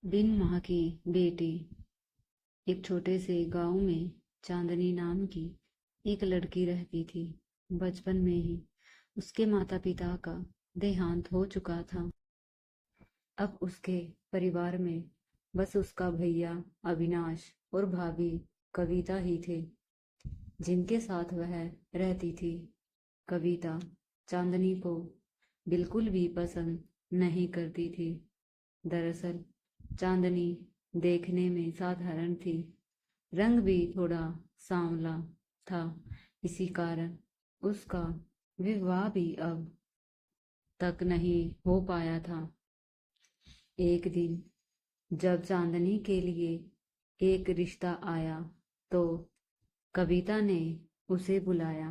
बिन माँ की बेटी। एक छोटे से गांव में चांदनी नाम की एक लड़की रहती थी। बचपन में ही उसके माता पिता का देहांत हो चुका था। अब उसके परिवार में बस उसका भैया अविनाश और भाभी कविता ही थे, जिनके साथ वह रहती थी। कविता चांदनी को बिल्कुल भी पसंद नहीं करती थी। दरअसल चांदनी देखने में साधारण थी, रंग भी थोड़ा सांवला था। इसी कारण उसका विवाह भी अब तक नहीं हो पाया था। एक दिन जब चांदनी के लिए एक रिश्ता आया तो कविता ने उसे बुलाया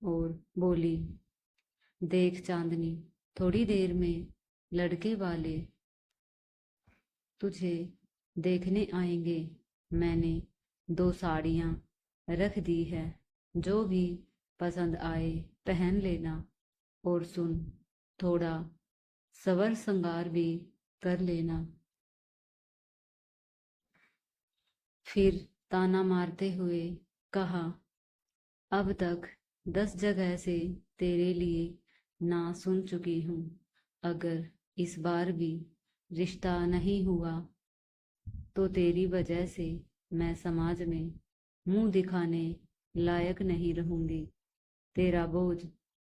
और बोली, देख चांदनी, थोड़ी देर में लड़के वाले तुझे देखने आएंगे। मैंने 2 साड़ियाँ रख दी है, जो भी पसंद आए पहन लेना। और सुन, थोड़ा सवर श्रृंगार भी कर लेना। फिर ताना मारते हुए कहा, अब तक 10 जगह से तेरे लिए ना सुन चुकी हूँ। अगर इस बार भी रिश्ता नहीं हुआ तो तेरी वजह से मैं समाज में मुंह दिखाने लायक नहीं रहूंगी। तेरा बोझ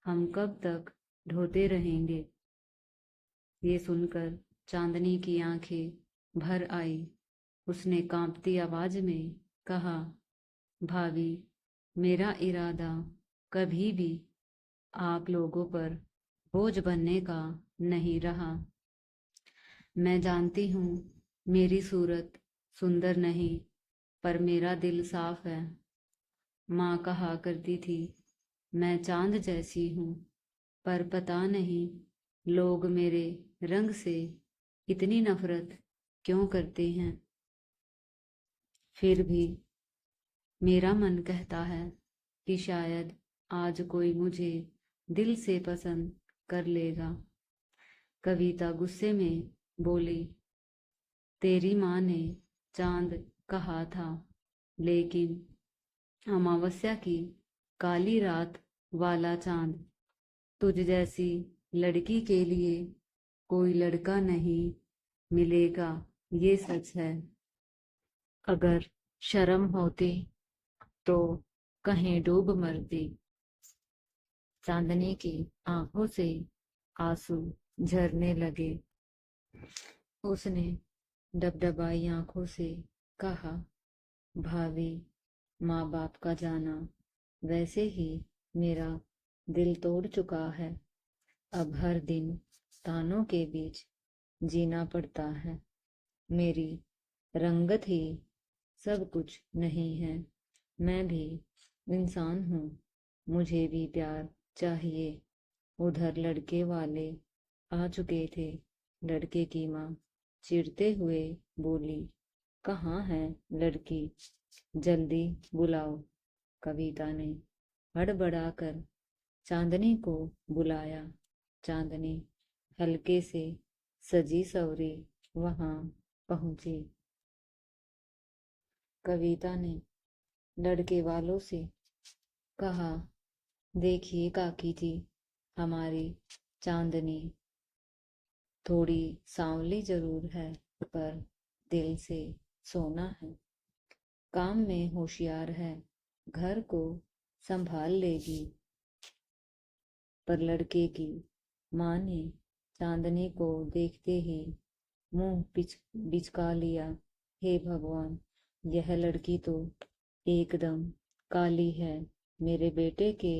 हम कब तक ढोते रहेंगे। ये सुनकर चांदनी की आंखें भर आई। उसने कांपती आवाज में कहा, भाभी, मेरा इरादा कभी भी आप लोगों पर बोझ बनने का नहीं रहा। मैं जानती हूँ मेरी सूरत सुंदर नहीं, पर मेरा दिल साफ है। माँ कहा करती थी, मैं चांद जैसी हूँ, पर पता नहीं लोग मेरे रंग से इतनी नफरत क्यों करते हैं। फिर भी मेरा मन कहता है कि शायद आज कोई मुझे दिल से पसंद कर लेगा। कविता गुस्से में बोली, तेरी माँ ने चांद कहा था, लेकिन अमावस्या की काली रात वाला चांद तुझ जैसी लड़की के लिए कोई लड़का नहीं मिलेगा, ये सच है। अगर शर्म होती तो कहीं डूब मरती। चांदनी की आंखों से आंसू झरने लगे। उसने डबडबाई आंखों से कहा, भाभी, माँ बाप का जाना वैसे ही मेरा दिल तोड़ चुका है। अब हर दिन तानों के बीच जीना पड़ता है। मेरी रंगत ही सब कुछ नहीं है। मैं भी इंसान हूँ, मुझे भी प्यार चाहिए। उधर लड़के वाले आ चुके थे। लड़के की माँ चिढ़ते हुए बोली, कहाँ है लड़की, जल्दी बुलाओ। कविता ने हड़बड़ाकर चांदनी को बुलाया। चांदनी हल्के से सजी सवरी वहां पहुंची। कविता ने लड़के वालों से कहा, देखिए काकी जी, हमारी चांदनी थोड़ी सांवली जरूर है, पर दिल से सोना है। काम में होशियार है, घर को संभाल लेगी। पर लड़के की माँ ने चांदनी को देखते ही मुंह बिचका लिया। हे भगवान, यह लड़की तो एकदम काली है, मेरे बेटे के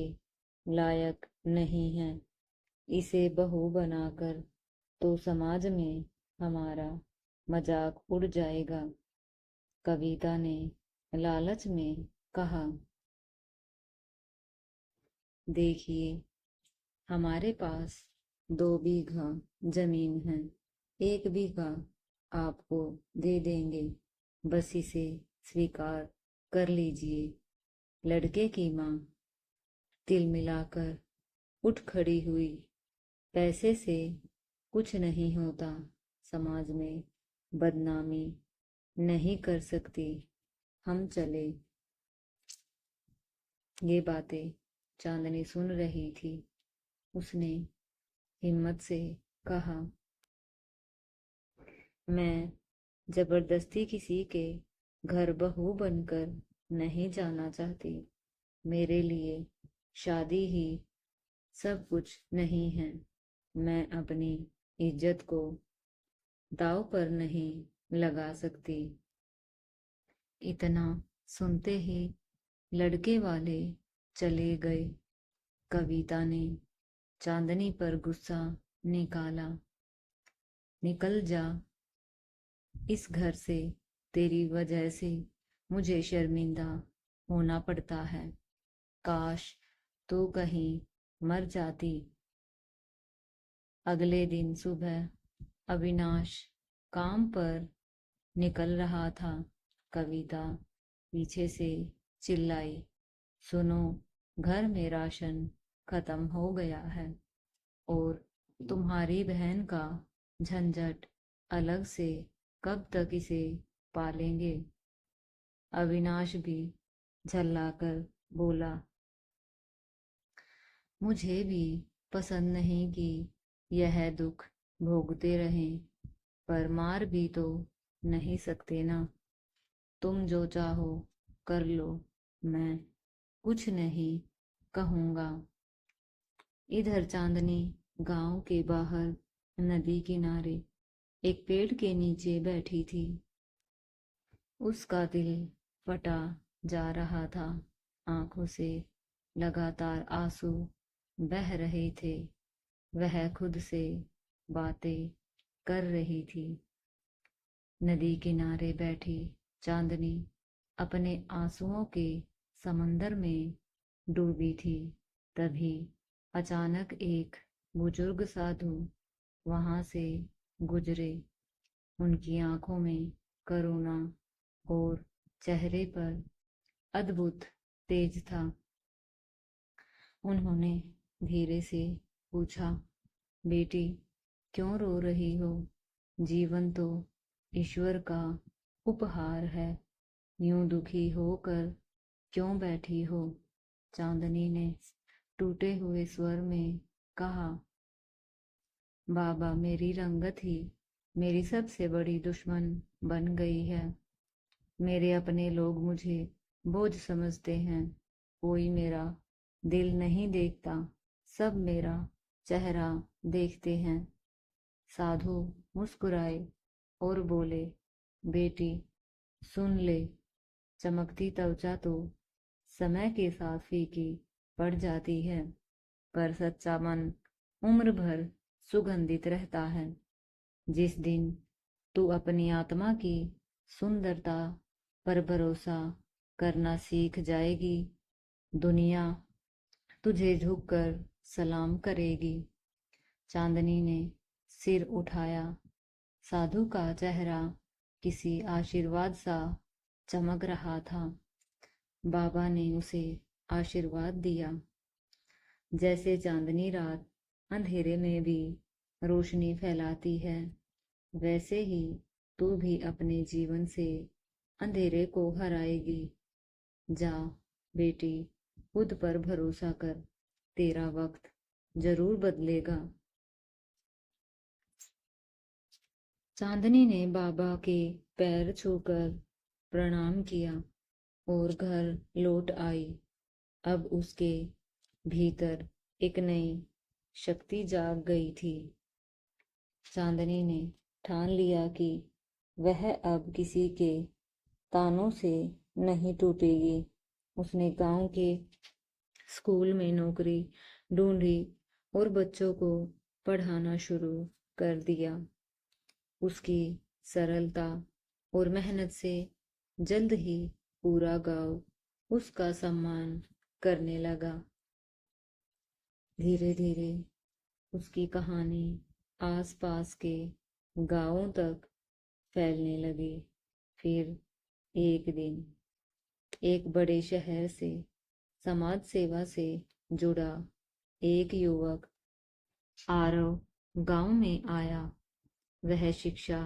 लायक नहीं है। इसे बहू बनाकर तो समाज में हमारा मजाक उड़ जाएगा। कविता ने लालच में कहा, देखिए, हमारे पास 2 बीघा जमीन है, 1 बीघा आपको दे देंगे, बस इसे स्वीकार कर लीजिए। लड़के की माँ तिल मिलाकर उठ खड़ी हुई। पैसे से कुछ नहीं होता, समाज में बदनामी नहीं कर सकती, हम चले। ये बातें चांदनी सुन रही थी। उसने हिम्मत से कहा, मैं जबरदस्ती किसी के घर बहू बनकर नहीं जाना चाहती। मेरे लिए शादी ही सब कुछ नहीं है। मैं अपनी इज्जत को दांव पर नहीं लगा सकती। इतना सुनते ही लड़के वाले चले गए। कविता ने चांदनी पर गुस्सा निकाला। निकल जा इस घर से, तेरी वजह से मुझे शर्मिंदा होना पड़ता है। काश तू कहीं मर जाती। अगले दिन सुबह अविनाश काम पर निकल रहा था। कविता पीछे से चिल्लाई, सुनो, घर में राशन खत्म हो गया है और तुम्हारी बहन का झंझट अलग से कब तक इसे पालेंगे। अविनाश भी झल्लाकर बोला, मुझे भी पसंद नहीं कि यह दुख भोगते रहें, पर मार भी तो नहीं सकते ना। तुम जो चाहो कर लो, मैं कुछ नहीं कहूँगा। इधर चांदनी गांव के बाहर नदी किनारे एक पेड़ के नीचे बैठी थी। उसका दिल फटा जा रहा था। आंखों से लगातार आंसू बह रहे थे। वह खुद से बातें कर रही थी। नदी किनारे बैठी चांदनी अपने आंसुओं के समंदर में डूबी थी। तभी अचानक एक बुजुर्ग साधु वहां से गुजरे। उनकी आंखों में करुणा और चेहरे पर अद्भुत तेज था। उन्होंने धीरे से पूछा, बेटी क्यों रो रही हो? जीवन तो ईश्वर का उपहार है। यूं दुखी होकर क्यों बैठी हो? चांदनी ने टूटे हुए स्वर में कहा, बाबा, मेरी रंगत ही मेरी सबसे बड़ी दुश्मन बन गई है। मेरे अपने लोग मुझे बोझ समझते हैं। कोई मेरा दिल नहीं देखता, सब मेरा चेहरा देखते हैं। साधु मुस्कुराए और बोले, बेटी सुन ले, चमकती त्वचा तो समय के साथ फीकी पड़ जाती है, पर सच्चा मन उम्र भर सुगंधित रहता है। जिस दिन तू अपनी आत्मा की सुंदरता पर भरोसा करना सीख जाएगी, दुनिया तुझे झुककर सलाम करेगी। चांदनी ने सिर उठाया। साधु का चेहरा किसी आशीर्वाद सा चमक रहा था। बाबा ने उसे आशीर्वाद दिया। जैसे चांदनी रात अंधेरे में भी रोशनी फैलाती है, वैसे ही तू भी अपने जीवन से अंधेरे को हराएगी। जा बेटी, खुद पर भरोसा कर, तेरा वक्त जरूर बदलेगा। चांदनी ने बाबा के पैर छूकर प्रणाम किया और घर लौट आई। अब उसके भीतर एक नई शक्ति जाग गई थी। चांदनी ने ठान लिया कि वह अब किसी के तानों से नहीं टूटेगी। उसने गांव के स्कूल में नौकरी ढूंढी और बच्चों को पढ़ाना शुरू कर दिया। उसकी सरलता और मेहनत से जल्द ही पूरा गांव उसका सम्मान करने लगा। धीरे धीरे उसकी कहानी आसपास के गांवों तक फैलने लगी। फिर एक दिन एक बड़े शहर से समाज सेवा से जुड़ा एक युवक आरव गांव में आया। वह शिक्षा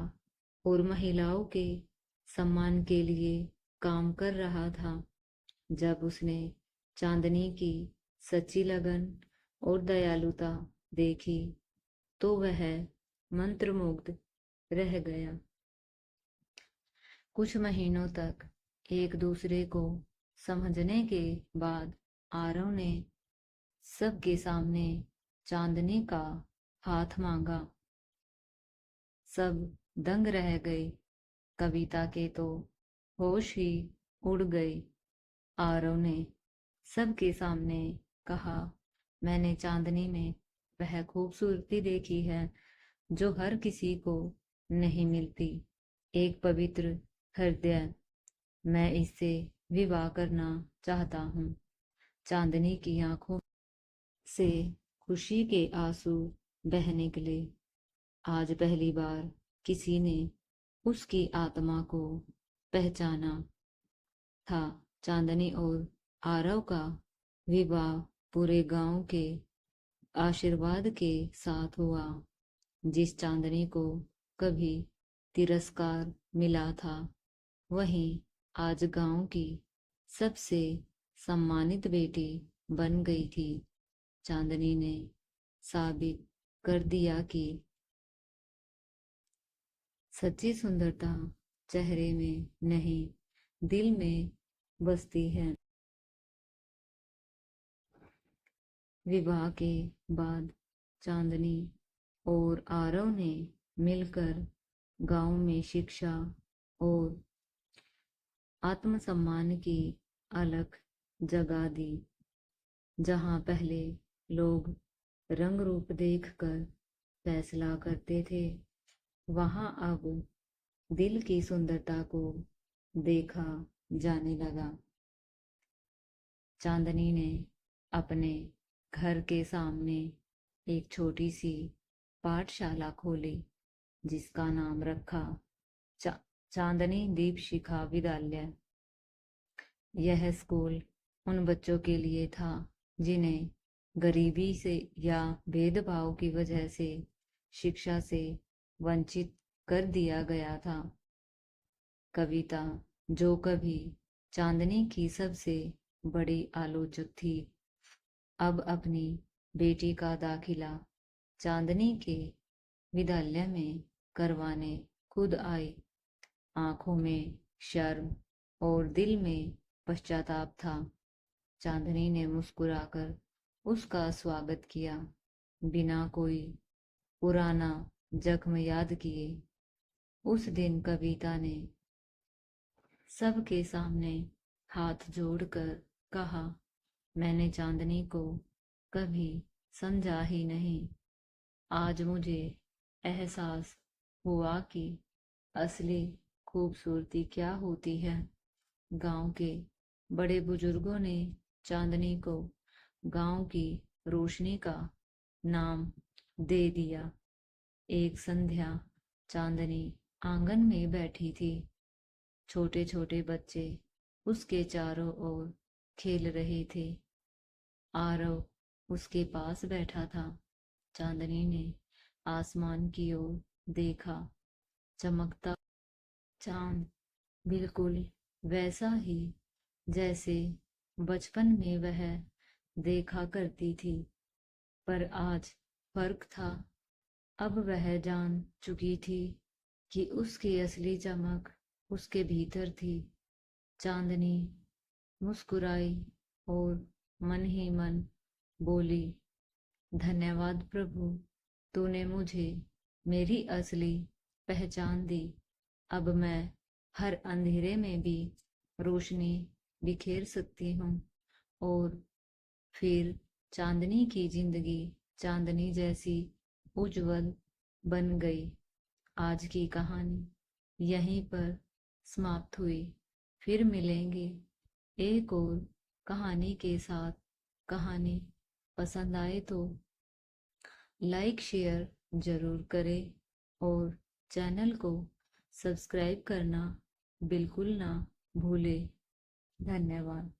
और महिलाओं के सम्मान के लिए काम कर रहा था। जब उसने चांदनी की सच्ची लगन और दयालुता देखी तो वह मंत्रमुग्ध रह गया। कुछ महीनों तक एक दूसरे को समझने के बाद आरव ने सबके सामने चांदनी का हाथ मांगा। सब दंग रह गए। कविता के तो होश ही उड़ गए। आरव ने सबके सामने कहा, मैंने चांदनी में वह खूबसूरती देखी है जो हर किसी को नहीं मिलती। एक पवित्र हृदय, मैं इससे विवाह करना चाहता हूँ। चांदनी की आंखों से खुशी के आंसू बह निकले। आज पहली बार किसी ने उसकी आत्मा को पहचाना था। चांदनी और आरव का विवाह पूरे गांव के आशीर्वाद के साथ हुआ। जिस चांदनी को कभी तिरस्कार मिला था, वहीं आज गांव की सबसे सम्मानित बेटी बन गई थी। चांदनी ने साबित कर दिया कि सच्ची सुंदरता चेहरे में नहीं, दिल में बसती है। विवाह के बाद चांदनी और आरव ने मिलकर गांव में शिक्षा और आत्मसम्मान की अलख जगा दी। जहां पहले लोग रंग रूप देखकर फैसला करते थे, वहां अब दिल की सुंदरता को देखा जाने लगा। चांदनी ने अपने घर के सामने एक छोटी सी पाठशाला खोली, जिसका नाम रखा चांदनी दीप शिखा विद्यालय। यह स्कूल उन बच्चों के लिए था जिन्हें गरीबी से या भेदभाव की वजह से शिक्षा से वंचित कर दिया गया था। कविता, जो कभी चांदनी की सबसे बड़ी आलोचक थी, अब अपनी बेटी का दाखिला चांदनी के विद्यालय में करवाने खुद आई। आंखों में शर्म और दिल में पश्चाताप था। चांदनी ने मुस्कुराकर उसका स्वागत किया, बिना कोई पुराना जख्म याद किए। उस दिन कविता ने सबके सामने हाथ जोड़कर कहा, मैंने चांदनी को कभी समझा ही नहीं। आज मुझे एहसास हुआ कि असली खूबसूरती क्या होती है। गांव के बड़े बुजुर्गों ने चांदनी को गांव की रोशनी का नाम दे दिया। एक संध्या चांदनी आंगन में बैठी थी। छोटे छोटे बच्चे उसके चारों ओर खेल रहे थे। आरव उसके पास बैठा था। चांदनी ने आसमान की ओर देखा। चमकता चांद बिल्कुल वैसा ही जैसे बचपन में वह देखा करती थी, पर आज फर्क था। अब वह जान चुकी थी कि उसकी असली चमक उसके भीतर थी। चांदनी मुस्कुराई और मन ही मन बोली, धन्यवाद प्रभु, तूने मुझे मेरी असली पहचान दी। अब मैं हर अंधेरे में भी रोशनी बिखेर सकती हूँ। और फिर चांदनी की जिंदगी चांदनी जैसी उज्जवल बन गई। आज की कहानी यहीं पर समाप्त हुई। फिर मिलेंगे एक और कहानी के साथ। कहानी पसंद आए तो लाइक शेयर जरूर करें और चैनल को सब्सक्राइब करना बिल्कुल ना भूलें। धन्यवाद।